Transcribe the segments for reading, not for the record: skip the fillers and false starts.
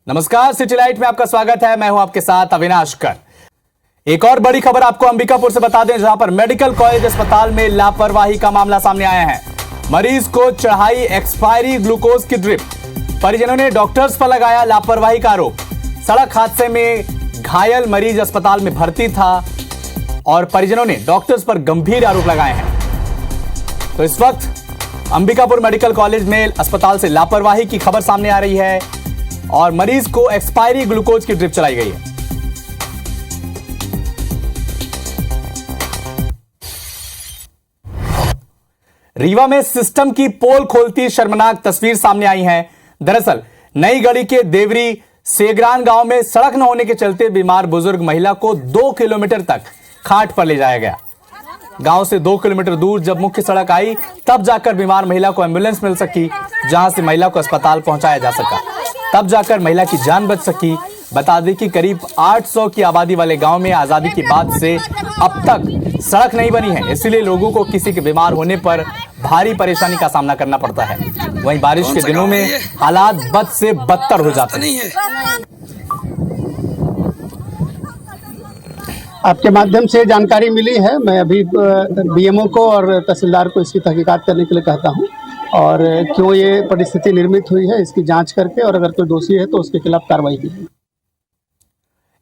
नमस्कार, city light में आपका स्वागत है। मैं हूं आपके साथ अविनाश कर। एक और बड़ी खबर आपको अंबिकापुर से बता दें, जहां पर मेडिकल कॉलेज अस्पताल में लापरवाही का मामला सामने आया है। मरीज को चढ़ाई एक्सपायरी ग्लूकोज की ड्रिप, परिजनों ने डॉक्टर्स पर लगाया लापरवाही का आरोप। सड़क हादसे में घायल मरीज अस्पताल में भर्ती था और परिजनों ने डॉक्टर्स पर गंभीर आरोप लगाए हैं। तो इस वक्त अंबिकापुर मेडिकल कॉलेज में अस्पताल से लापरवाही की खबर सामने आ रही है और मरीज को एक्सपायरी ग्लूकोज की ड्रिप चलाई गई है। रीवा में सिस्टम की पोल खोलती शर्मनाक तस्वीर सामने आई है। दरअसल नई गढ़ी के देवरी सेगरान गांव में सड़क न होने के चलते बीमार बुजुर्ग महिला को 2 किलोमीटर तक खाट पर ले जाया गया। गांव से 2 किलोमीटर दूर जब मुख्य सड़क आई तब जाकर बीमार महिला को एम्बुलेंस मिल सकी, जहां से महिला को अस्पताल पहुंचाया जा सका। तब जाकर महिला की जान बच सकी। बता दें कि करीब 800 की आबादी वाले गांव में आजादी के बाद से अब तक सड़क नहीं बनी है, इसलिए लोगों को किसी के बीमार होने पर भारी परेशानी का सामना करना पड़ता है। वहीं बारिश के दिनों में हालात बद से बदतर हो जाते हैं। आपके माध्यम से जानकारी मिली है। मैं अभी बीएमओ को और तहसीलदार को इसकी तहकीकात करने के लिए कहता हूं और क्यों ये परिस्थिति निर्मित हुई है इसकी जांच करके और अगर कोई दोषी है तो उसके खिलाफ कार्रवाई की जाए।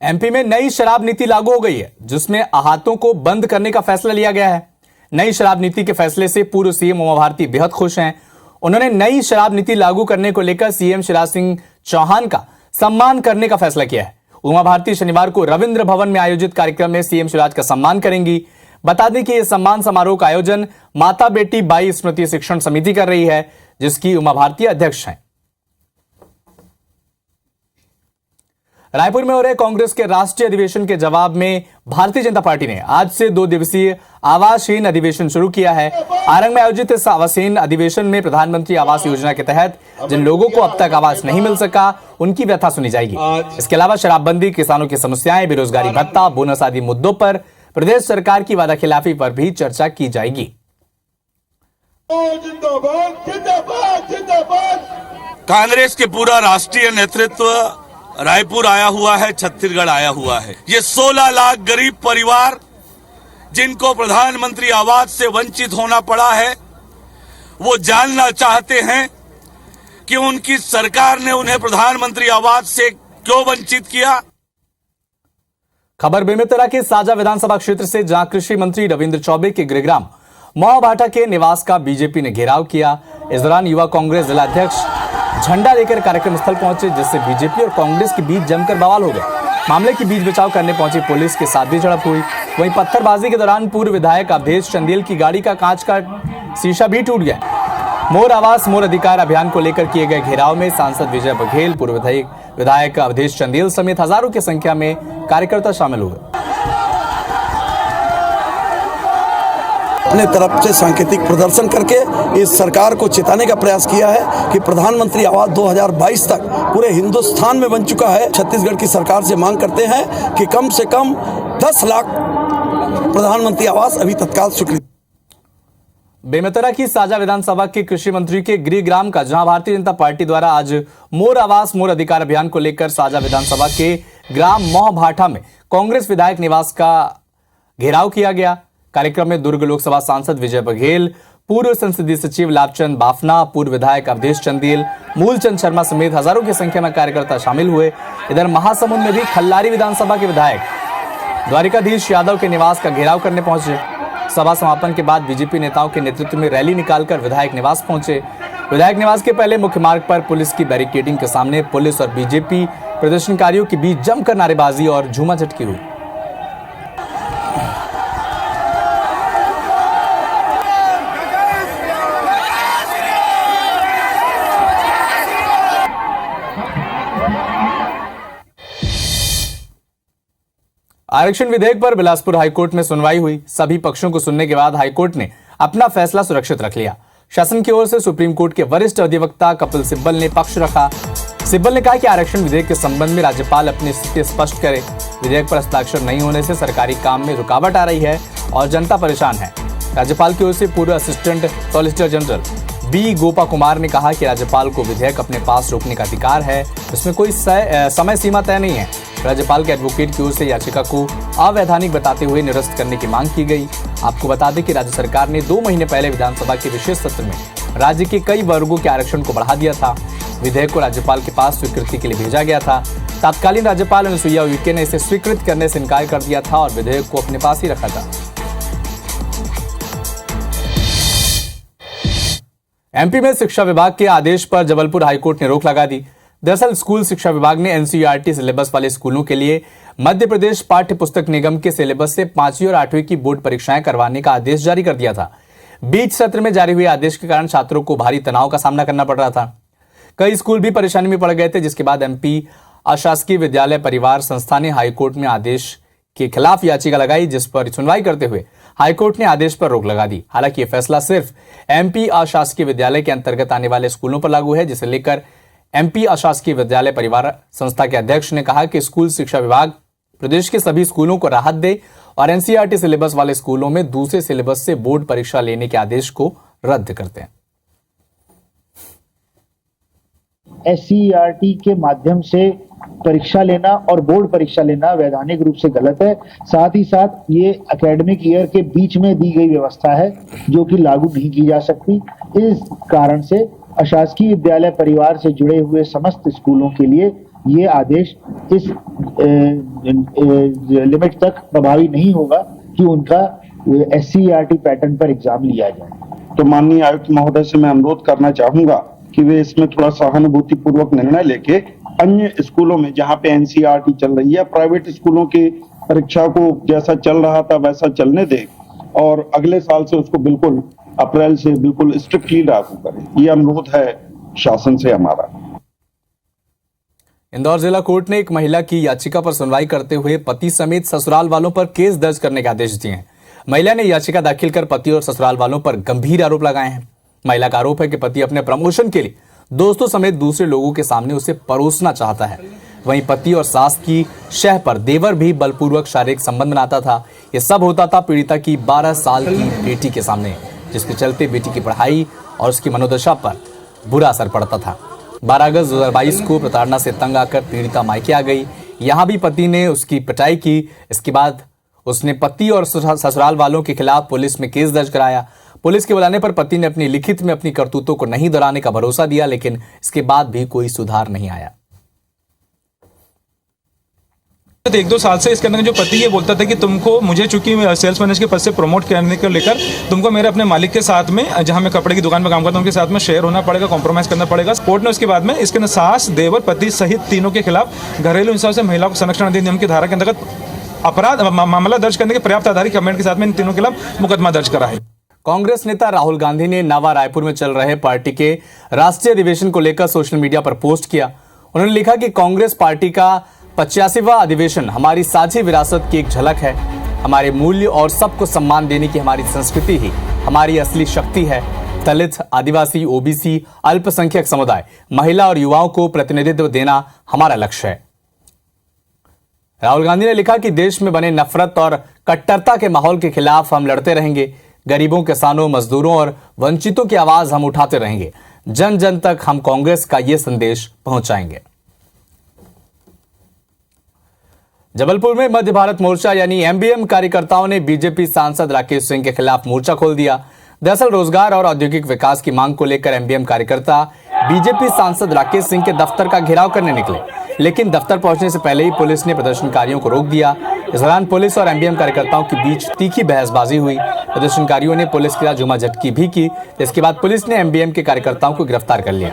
एमपी में नई शराब नीति लागू हो गई है, जिसमें आहतों को बंद करने का फैसला लिया गया है। नई शराब नीति के फैसले से पूर्व सीएम उमा भारती बेहद खुश हैं। उन्होंने नई शराब नीति लागू करने को लेकर सीएम शिवराज सिंह चौहान का सम्मान करने का फैसला किया है। उमा भारती शनिवार को रविंद्र भवन में आयोजित कार्यक्रम में सीएम शिवराज का सम्मान करेंगी। बता दें कि यह सम्मान समारोह का आयोजन माता बेटी बाई स्मृति शिक्षण समिति कर रही है, जिसकी उमा भारती अध्यक्ष हैं। रायपुर में हो रहे कांग्रेस के राष्ट्रीय अधिवेशन के जवाब में भारतीय जनता पार्टी ने आज से 2 दिवसीय आवासहीन अधिवेशन शुरू किया है। आरंग में आयोजित इस आवासहीन अधिवेशन में प्रधानमंत्री आवास योजना के तहत जिन लोगों को अब तक आवास नहीं मिल सका उनकी व्यथा सुनी जाएगी। इसके अलावा शराबबंदी, किसानों की समस्याएं, बेरोजगारी भत्ता, बोनस आदि मुद्दों पर प्रदेश सरकार की वादाखिलाफी पर भी चर्चा की जाएगी। कांग्रेस के पूरा राष्ट्रीय नेतृत्व रायपुर आया हुआ है, छत्तीसगढ़ आया हुआ है। ये 16 लाख गरीब परिवार जिनको प्रधानमंत्री आवास से वंचित होना पड़ा है, वो जानना चाहते हैं कि उनकी सरकार ने उन्हें प्रधानमंत्री आवास से क्यों वंचित किया। खबर बेमेतरा के साजा विधानसभा क्षेत्र से, जहां कृषि मंत्री रविंद्र चौबे के गृहग्राम मोहभाटा के निवास का बीजेपी ने घेराव किया। इस दौरान युवा कांग्रेस जिलाध्यक्ष झंडा लेकर कार्यक्रम स्थल पहुंचे, जिससे बीजेपी और कांग्रेस के बीच जमकर बवाल हो गया। मामले की बीच बचाव करने पहुंची पुलिस के साथ भी झड़प हुई। वहीं पत्थरबाजी के दौरान पूर्व विधायक अवधेश चंदेल की गाड़ी का कांच का शीशा भी टूट गया। मोर आवास मोर अधिकार अभियान को लेकर किए गए घेराव में सांसद विजय बघेल, पूर्व विधायक अवधेश चंदेल समेत हजारों की संख्या में कार्यकर्ता शामिल हुए। अपने तरफ से सांकेतिक प्रदर्शन करके इस सरकार को चेताने का प्रयास किया है कि प्रधानमंत्री आवास 2022 तक पूरे हिंदुस्तान में बन चुका है। छत्तीसगढ़ की सरकार से मांग करते हैं कि कम से कम 10 लाख प्रधानमंत्री आवास अभी तत्काल स्वीकृत। बेमेतरा की साजा विधानसभा के कृषि मंत्री के गृहग्राम का, जहां भारतीय जनता पार्टी द्वारा आज मोर आवास मोर अधिकार अभियान को लेकर साजा विधानसभा के ग्राम मोहभाटा में कांग्रेस विधायक निवास का घेराव किया गया। कार्यक्रम में दुर्ग लोकसभा सांसद विजय बघेल, पूर्व संसदीय सचिव लाभचंद बाफना, पूर्व विधायक अवधेश चंदेल, मूलचंद शर्मा समेत हजारों की संख्या में कार्यकर्ता शामिल हुए। इधर महासमुंद में भी खल्लारी विधानसभा के विधायक द्वारिकाधीश यादव के निवास का घेराव करने पहुंचे। सभा समापन के बाद बीजेपी नेताओं के नेतृत्व में रैली निकालकर विधायक निवास पहुंचे। विधायक निवास के पहले मुख्य मार्ग पर पुलिस की बैरिकेडिंग के सामने पुलिस और बीजेपी प्रदर्शनकारियों के बीच जमकर नारेबाजी और झूमाझटकी हुई। आरक्षण विधेयक पर बिलासपुर हाईकोर्ट में सुनवाई हुई। सभी पक्षों को सुनने के बाद हाईकोर्ट ने अपना फैसला सुरक्षित रख लिया। शासन की ओर से सुप्रीम कोर्ट के वरिष्ठ अधिवक्ता कपिल सिब्बल ने पक्ष रखा। सिब्बल ने कहा कि आरक्षण विधेयक के संबंध में राज्यपाल अपनी स्थिति स्पष्ट करे। विधेयक पर हस्ताक्षर नहीं होने से सरकारी काम में रुकावट आ रही है और जनता परेशान है। राज्यपाल की ओर से पूर्व assistant solicitor general B Gopa Kumar ने कहा कि राज्यपाल को विधेयक अपने पास रोकने का अधिकार है, इसमें कोई समय सीमा तय नहीं है। राज्यपाल के एडवोकेट की ओर से याचिका को अवैधानिक बताते हुए निरस्त करने की मांग की गई। आपको बता दें कि राज्य सरकार ने 2 महीने पहले विधानसभा के विशेष सत्र में राज्य के कई वर्गों के आरक्षण को बढ़ा दिया था। विधेयक को राज्यपाल के पास स्वीकृति के लिए भेजा गया था। तत्कालीन राज्यपाल अनुसुईया उइके ने इसे स्वीकृत करने से इनकार कर दिया था और विधेयक को अपने पास ही रखा था। एमपी में शिक्षा विभाग के आदेश पर जबलपुर हाईकोर्ट ने रोक लगा दी। दरअसल स्कूल शिक्षा विभाग ने एनसीईआरटी सिलेबस वाले स्कूलों के लिए मध्य प्रदेश पाठ्य पुस्तक निगम के सिलेबस से 5वीं और 8वीं की बोर्ड परीक्षाएं करवाने का आदेश जारी कर दिया था। बीच सत्र में जारी हुए आदेश के कारण छात्रों को भारी तनाव का सामना करना पड़ रहा था। कई स्कूल भी परेशानी में पड़ गए थे, जिसके बाद एमपी अशासकीय विद्यालय परिवार संस्था ने हाईकोर्ट में आदेश के खिलाफ याचिका लगाई, जिस पर सुनवाई करते हुए हाईकोर्ट ने आदेश पर रोक लगा दी। हालांकि यह फैसला सिर्फ एमपी अशासकीय विद्यालय के अंतर्गत आने वाले स्कूलों पर लागू है, जिसे लेकर एमपी अशासकीय विद्यालय परिवार संस्था के अध्यक्ष ने कहा कि स्कूल शिक्षा विभाग प्रदेश के सभी स्कूलों को राहत दे और एनसीईआरटी सिलेबस वाले स्कूलों में दूसरे सिलेबस से बोर्ड परीक्षा लेने के आदेश को रद्द करते हैं। एससीईआरटी के माध्यम से परीक्षा लेना और बोर्ड परीक्षा लेना वैधानिक रूप से गलत है। साथ ही साथ ये एकेडमिक ईयर के बीच में दी गई व्यवस्था है जो कि लागू नहीं की जा सकती। इस कारण से अशासकीय विद्यालय परिवार से जुड़े हुए समस्त स्कूलों के लिए ये आदेश इस लिमिट तक प्रभावी नहीं होगा कि उनका एससीईआरटी पैटर्न पर एग्जाम लिया जाए। तो माननीय आयुक्त महोदय से मैं अनुरोध करना चाहूंगा कि वे इसमें थोड़ा सहानुभूति पूर्वक निर्णय लेके अन्य स्कूलों में जहां पे एनसीईआरटी चल रही है, प्राइवेट स्कूलों की परीक्षा को जैसा चल रहा था वैसा चलने दे और अगले साल से उसको बिल्कुल अप्रैल से बिल्कुल स्ट्रिक्टली लागू करें। ये अनुरोध है शासन से हमारा। इंदौर जिला कोर्ट ने एक महिला की याचिका पर सुनवाई करते हुए पति समेत ससुराल वालों पर केस दर्ज करने के आदेश दिए हैं। महिला ने याचिका दाखिल कर पति और ससुराल वालों पर गंभीर आरोप लगाए हैं। महिला का आरोप है कि पति अपने प्रमोशन के लिए दोस्तों समेत दूसरे लोगों के सामने उसे परोसना चाहता है। वहीं पति और सास की शह पर देवर भी बलपूर्वक शारीरिक संबंध बनाता था। यह सब होता था पीड़िता की 12 साल की बेटी के सामने, जिसके चलते बेटी की पढ़ाई और उसकी मनोदशा पर बुरा असर पड़ता था। 12 अगस्त 2022 को प्रताड़ना से तंग आकर पीड़िता मायके आ गई। यहां भी पति ने उसकी पिटाई की। इसके बाद उसने पति और ससुराल वालों के खिलाफ पुलिस में केस दर्ज कराया। पुलिस के बुलाने पर पति ने अपनी लिखित में अपनी करतूतों को नहीं दोहराने का भरोसा दिया, लेकिन इसके बाद भी कोई सुधार नहीं आया। 1-2 साल से इसके अंदर जो पति ये बोलता था कि तुमको मुझे चूंकि सेल्स मैनेजर के पद से प्रमोट करने को लेकर तुमको मेरे अपने मालिक के साथ में, जहां मैं कपड़े की दुकान में काम करता हूं, उनके साथ में शेयर होना पड़ेगा, कॉम्प्रोमाइज करना पड़ेगा। कोर्ट ने उसके बाद में इसके अंदर सास, देवर, पति सहित तीनों के खिलाफ घरेलू हिंसा से महिला को संरक्षण अधिनियम की धारा के अंतर्गत अपराध मामला दर्ज करने के पर्याप्त आधारिक कमेंट के साथ में इन तीनों के खिलाफ मुकदमा दर्ज करा है। कांग्रेस नेता राहुल गांधी ने नवा रायपुर में चल रहे पार्टी के राष्ट्रीय अधिवेशन को लेकर सोशल मीडिया पर पोस्ट किया। उन्होंने लिखा कि कांग्रेस पार्टी का 85वां अधिवेशन हमारी साझी विरासत की एक झलक है। हमारे मूल्य और सबको सम्मान देने की हमारी संस्कृति ही हमारी असली शक्ति है। दलित, आदिवासी, ओबीसी, अल्पसंख्यक समुदाय, महिला और युवाओं को प्रतिनिधित्व देना हमारा लक्ष्य है। राहुल गांधी ने लिखा कि देश में बने नफरत और कट्टरता के माहौल के खिलाफ हम लड़ते रहेंगे। गरीबों, किसानों, मजदूरों और वंचितों की आवाज हम उठाते रहेंगे। जन जन तक हम कांग्रेस का ये संदेश पहुंचाएंगे। जबलपुर में मध्य भारत मोर्चा यानी एमबीएम कार्यकर्ताओं ने बीजेपी सांसद राकेश सिंह के खिलाफ मोर्चा खोल दिया। दरअसल रोजगार और औद्योगिक विकास की मांग को लेकर एमबीएम कार्यकर्ता बीजेपी सांसद राकेश सिंह के दफ्तर का घेराव करने निकले, लेकिन दफ्तर पहुंचने से पहले ही पुलिस ने प्रदर्शनकारियों को रोक दिया। इस दौरान पुलिस और एमबीएम कार्यकर्ताओं के बीच तीखी बहसबाजी हुई। प्रदर्शनकारियों ने पुलिस के साथ जुमाझटकी भी की। इसके बाद पुलिस ने एमबीएम के कार्यकर्ताओं को गिरफ्तार कर लिया।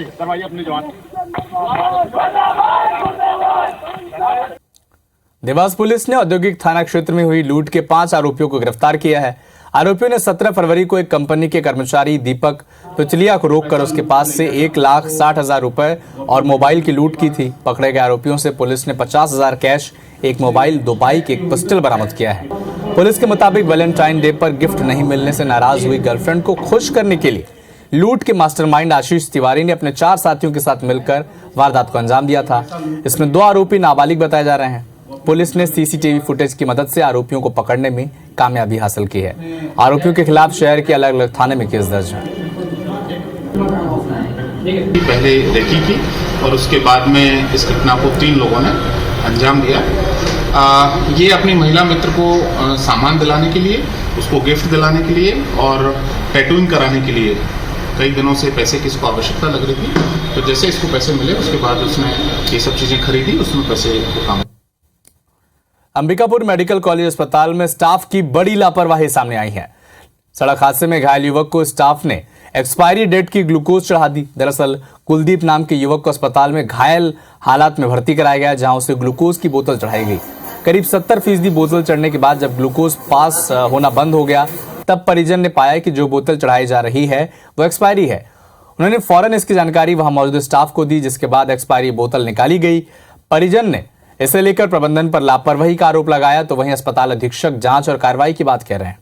देवास पुलिस ने औद्योगिक थाना क्षेत्र में हुई लूट के 5 आरोपियों को गिरफ्तार किया है। आरोपियों ने 17 फरवरी को एक कंपनी के कर्मचारी दीपक पिचलिया को रोककर उसके पास से 1,60,000 रुपए और मोबाइल की लूट की थी। पकड़े गए आरोपियों से पुलिस ने 50,000 कैश, एक मोबाइल, 2 बाइक, एक पिस्टल बरामद किया है। पुलिस के मुताबिक वैलेंटाइन डे पर गिफ्ट नहीं मिलने से नाराज हुई गर्लफ्रेंड को खुश करने के लिए लूट के मास्टरमाइंड आशीष तिवारी ने अपने 4 साथियों के साथ मिलकर वारदात को अंजाम दिया था। इसमें 2 आरोपी नाबालिग बताए जा रहे हैं। पुलिस ने सीसीटीवी फुटेज की मदद से आरोपियों को पकड़ने में कामयाबी हासिल की है। आरोपियों के खिलाफ शहर के अलग अलग थाने में केस दर्ज है। पहले रेकी की और उसके बाद में इस घटना को 3 लोगों ने अंजाम दिया। ये अपनी महिला मित्र को सामान दिलाने के लिए, उसको गिफ्ट दिलाने के लिए और टैटूइंग कराने के लिए कई दिनों से पैसे की इसको आवश्यकता लग रही थी। तो जैसे इसको पैसे मिले उसके बाद उसने ये सब चीज़ें खरीदी, उसमें पैसे को काम। अंबिकापुर मेडिकल कॉलेज अस्पताल में स्टाफ की बड़ी लापरवाही सामने आई है। सड़क हादसे में घायल युवक को स्टाफ ने एक्सपायरी डेट की ग्लूकोज चढ़ा दी। दरअसल कुलदीप नाम के युवक को अस्पताल में घायल हालात में भर्ती कराया गया, जहां उसे ग्लूकोज की बोतल चढ़ाई गई। करीब 70% बोतल चढ़ने के बाद जब ग्लूकोज पास होना बंद हो गया, तब परिजन ने पाया कि जो बोतल चढ़ाई जा रही है वो एक्सपायरी है। उन्होंने फौरन इसकी जानकारी वहां मौजूद स्टाफ को दी, जिसके बाद एक्सपायरी बोतल निकाली गई। परिजन ने इसे लेकर प्रबंधन पर लापरवाही का आरोप लगाया, तो वहीं अस्पताल अधीक्षक जांच और कार्रवाई की बात कह रहे हैं।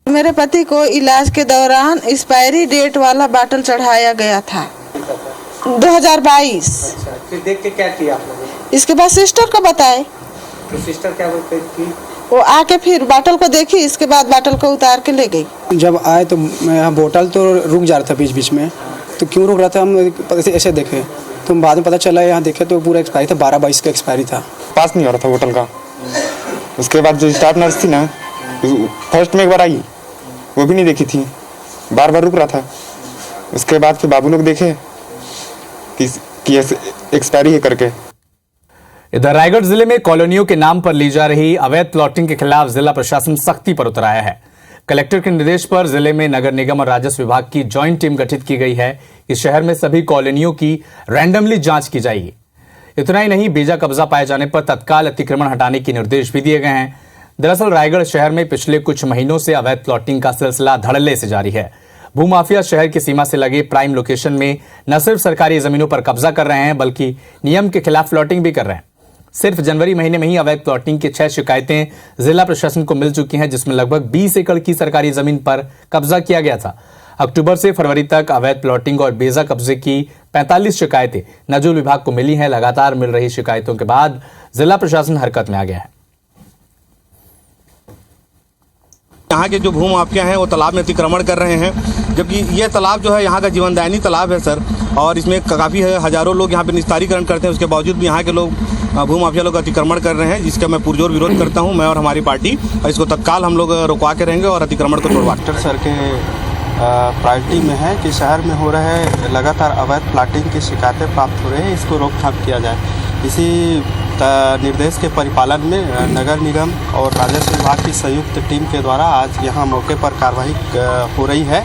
मेरे पति को इलाज के दौरान एक्सपायरी डेट वाला बॉटल चढ़ाया गया था 2022। फिर देख के क्या किया आप लोगों ने? इसके बाद सिस्टर को बताए, तो सिस्टर क्या बोलते की? वो आके फिर बॉटल को देखी, इसके बाद बॉटल को उतार के ले गई। जब आए तो यहाँ बोतल तो रुक जा रहा था बीच बीच में, तो क्यों रुक रहा था हम ऐसे देखे, तो बाद में पता चला यहाँ देखे तो पूरा एक्सपायरी था, 12/22 का एक्सपायरी था। पास नहीं हो रहा था बोतल का। उसके बाद जो स्टाफ नर्स थी ना, फर्स्ट में एक बार आई, वो भी नहीं देखी थी, बार बार रुक रहा था। उसके बाद फिर बाबू लोग देखे कि एक्सपायरी है करके। इधर रायगढ़ जिले में कॉलोनियों के नाम पर ली जा रही अवैध प्लॉटिंग के खिलाफ जिला प्रशासन सख्ती पर उतर आया है। कलेक्टर के निर्देश पर जिले में नगर निगम और राजस्व विभाग की ज्वाइंट टीम गठित की गई है कि शहर में सभी कॉलोनियों की रैंडमली जांच की जाएगी। इतना ही नहीं, बेजा कब्जा पाए जाने पर तत्काल अतिक्रमण हटाने के निर्देश भी दिए गए हैं। दरअसल रायगढ़ शहर में पिछले कुछ महीनों से अवैध प्लॉटिंग का सिलसिला धड़ल्ले से जारी है। भूमाफिया शहर की सीमा से लगे प्राइम लोकेशन में न सिर्फ सरकारी जमीनों पर कब्जा कर रहे हैं, बल्कि नियम के खिलाफ प्लॉटिंग भी कर रहे हैं। सिर्फ जनवरी महीने में ही अवैध प्लॉटिंग की 6 शिकायतें जिला प्रशासन को मिल चुकी हैं, जिसमें लगभग 20 एकड़ की सरकारी जमीन पर कब्जा किया गया था। अक्टूबर से फरवरी तक अवैध प्लॉटिंग और बेजा कब्जे की 45 शिकायतें नजूल विभाग को मिली हैं। लगातार मिल रही शिकायतों के बाद जिला प्रशासन हरकत में आ गया है। यहाँ के जो भू माफिया हैं वो तालाब में अतिक्रमण कर रहे हैं, जबकि ये तालाब जो है यहाँ का जीवनदायिनी तालाब है सर, और इसमें काफ़ी हजारों लोग यहाँ पे निस्तारीकरण करते हैं। उसके बावजूद भी यहाँ के लोग भू माफिया लोग अतिक्रमण कर रहे हैं, जिसका मैं पुरजोर विरोध करता हूँ, मैं और हमारी पार्टी। और इसको तत्काल हम लोग रुकवा के रहेंगे और अतिक्रमण को तोड़वा। सर के प्रायोरिटी में है कि शहर में हो रहे लगातार अवैध प्लाटिंग की शिकायतें प्राप्त हो रही हैं, इसको रोकथाम किया जाए। इसी निर्देश के परिपालन में नगर निगम और राजस्व विभाग की संयुक्त टीम के द्वारा आज यहाँ मौके पर कार्रवाई हो रही है।